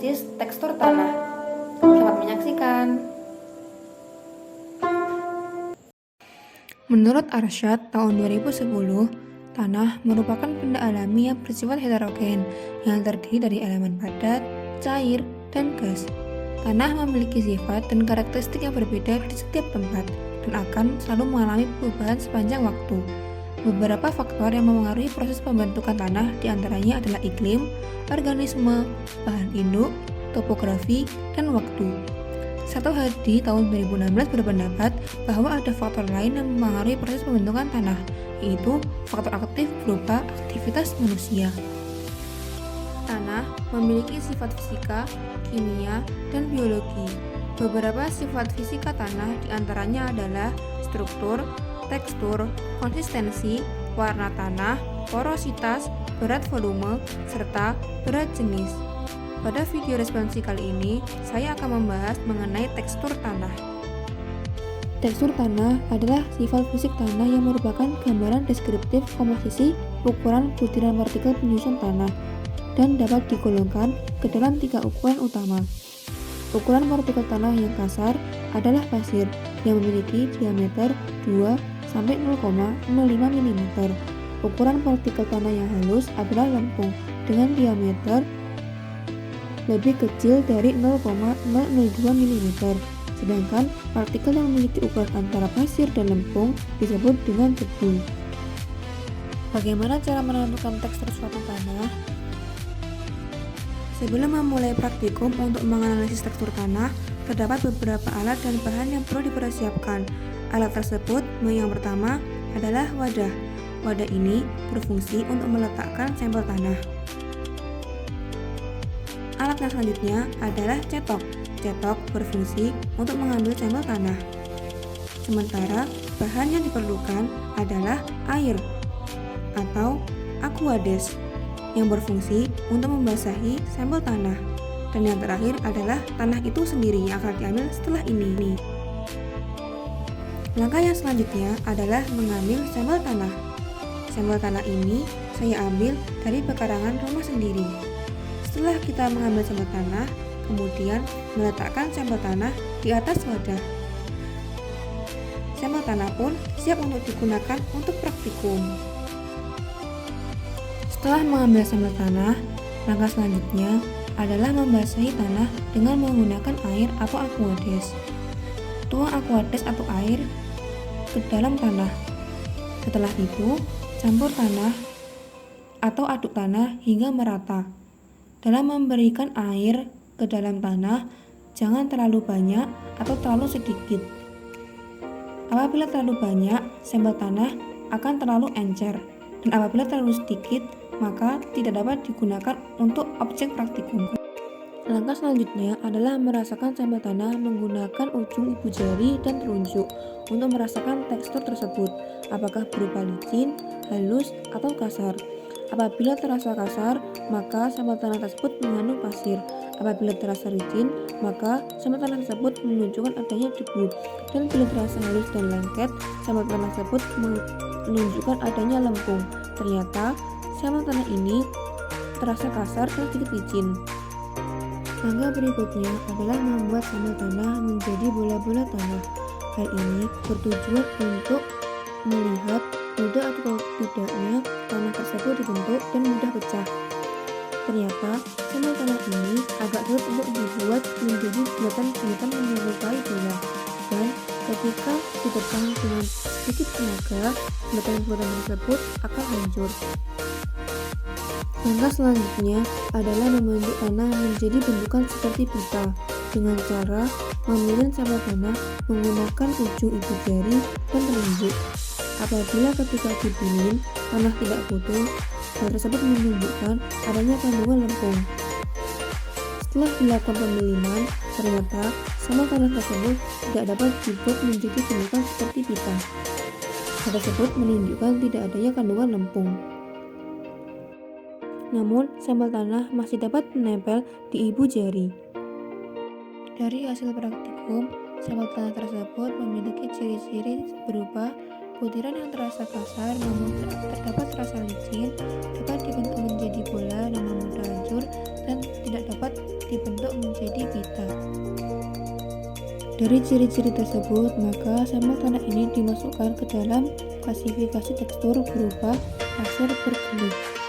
menganalisis tekstur tanah. Selamat menyaksikan. Menurut Arsyad tahun 2010, tanah merupakan benda alami yang bersifat heterogen yang terdiri dari elemen padat, cair, dan gas. Tanah memiliki sifat dan karakteristik yang berbeda di setiap tempat dan akan selalu mengalami perubahan sepanjang waktu. Beberapa faktor yang memengaruhi proses pembentukan tanah diantaranya adalah iklim, organisme, bahan induk, topografi, dan waktu. Satu Hadi tahun 2016 berpendapat bahwa ada faktor lain yang memengaruhi proses pembentukan tanah, yaitu faktor aktif berupa aktivitas manusia. Tanah memiliki sifat fisika, kimia, dan biologi. Beberapa sifat fisika tanah diantaranya adalah struktur, tekstur, konsistensi, warna tanah, porositas, berat volume, serta berat jenis. Pada video responsi kali ini, saya akan membahas mengenai tekstur tanah. Tekstur tanah adalah sifat fisik tanah yang merupakan gambaran deskriptif komposisi ukuran butiran partikel penyusun tanah dan dapat digolongkan ke dalam 3 ukuran utama. Ukuran partikel tanah yang kasar adalah pasir yang memiliki diameter 2-0,05 mm. Ukuran partikel tanah yang halus adalah lempung dengan diameter lebih kecil dari 0,002 mm. Sedangkan partikel yang memiliki ukuran antara pasir dan lempung disebut dengan debu. Bagaimana cara menentukan tekstur suatu tanah? Sebelum memulai praktikum untuk menganalisis tekstur tanah, terdapat beberapa alat dan bahan yang perlu dipersiapkan. Alat tersebut yang pertama adalah wadah. Wadah ini berfungsi untuk meletakkan sampel tanah. Alat yang selanjutnya adalah cetok. Cetok berfungsi untuk mengambil sampel tanah. Sementara bahan yang diperlukan adalah air atau aquades yang berfungsi untuk membasahi sampel tanah. Dan yang terakhir adalah tanah itu sendiri yang akan diambil setelah ini. Langkah yang selanjutnya adalah mengambil sampel tanah. Sampel tanah ini saya ambil dari pekarangan rumah sendiri. Setelah kita mengambil sampel tanah, kemudian meletakkan sampel tanah di atas wadah. Sampel tanah pun siap untuk digunakan untuk praktikum. Setelah mengambil sampel tanah, langkah selanjutnya adalah membasahi tanah dengan menggunakan air atau aquades. Tuang aquades atau air ke dalam tanah. Setelah itu, campur tanah atau aduk tanah hingga merata. Dalam memberikan air ke dalam tanah, jangan terlalu banyak atau terlalu sedikit. Apabila terlalu banyak, sampel tanah akan terlalu encer, dan apabila terlalu sedikit, maka tidak dapat digunakan untuk objek praktikum. Langkah selanjutnya adalah merasakan sampel tanah menggunakan ujung ibu jari dan telunjuk untuk merasakan tekstur tersebut, apakah berupa licin, halus, atau kasar. Apabila terasa kasar, maka sampel tanah tersebut mengandung pasir. Apabila terasa licin, maka sampel tanah tersebut menunjukkan adanya debu. Dan bila terasa halus dan lengket, sampel tanah tersebut menunjukkan adanya lempung. Ternyata sampel tanah ini terasa kasar dan sedikit licin. Langkah berikutnya adalah membuat sampel tanah menjadi bola-bola tanah. Hal ini bertujuan untuk melihat mudah atau tidaknya tanah tersebut dibentuk dan mudah pecah. Ternyata sampel tanah ini agak sulit untuk dibuat menjadi bulatan-bulatan menyerupai bola, dan ketika ditekan dengan sedikit tenaga, bulatan-bulatan tersebut akan hancur. Langkah selanjutnya adalah membentuk tanah menjadi bentukan seperti pita dengan cara memilih sampel tanah menggunakan ujung ibu jari dan telunjuk. Apabila ketika dipilih tanah tidak putus, hal tersebut menunjukkan adanya kandungan lempung. Setelah dilakukan pemilihan, ternyata sampel tanah tersebut tidak dapat dibuat menjadi bentukan seperti pita. Hal tersebut menunjukkan tidak adanya kandungan lempung. Namun, sampel tanah masih dapat menempel di ibu jari. Dari hasil praktikum, sampel tanah tersebut memiliki ciri-ciri berupa butiran yang terasa kasar namun terdapat rasa licin, dapat dibentuk menjadi bola namun mudah hancur, dan tidak dapat dibentuk Dari ciri-ciri tersebut, maka sampel tanah ini dimasukkan ke dalam klasifikasi tekstur berupa pasir bergelut.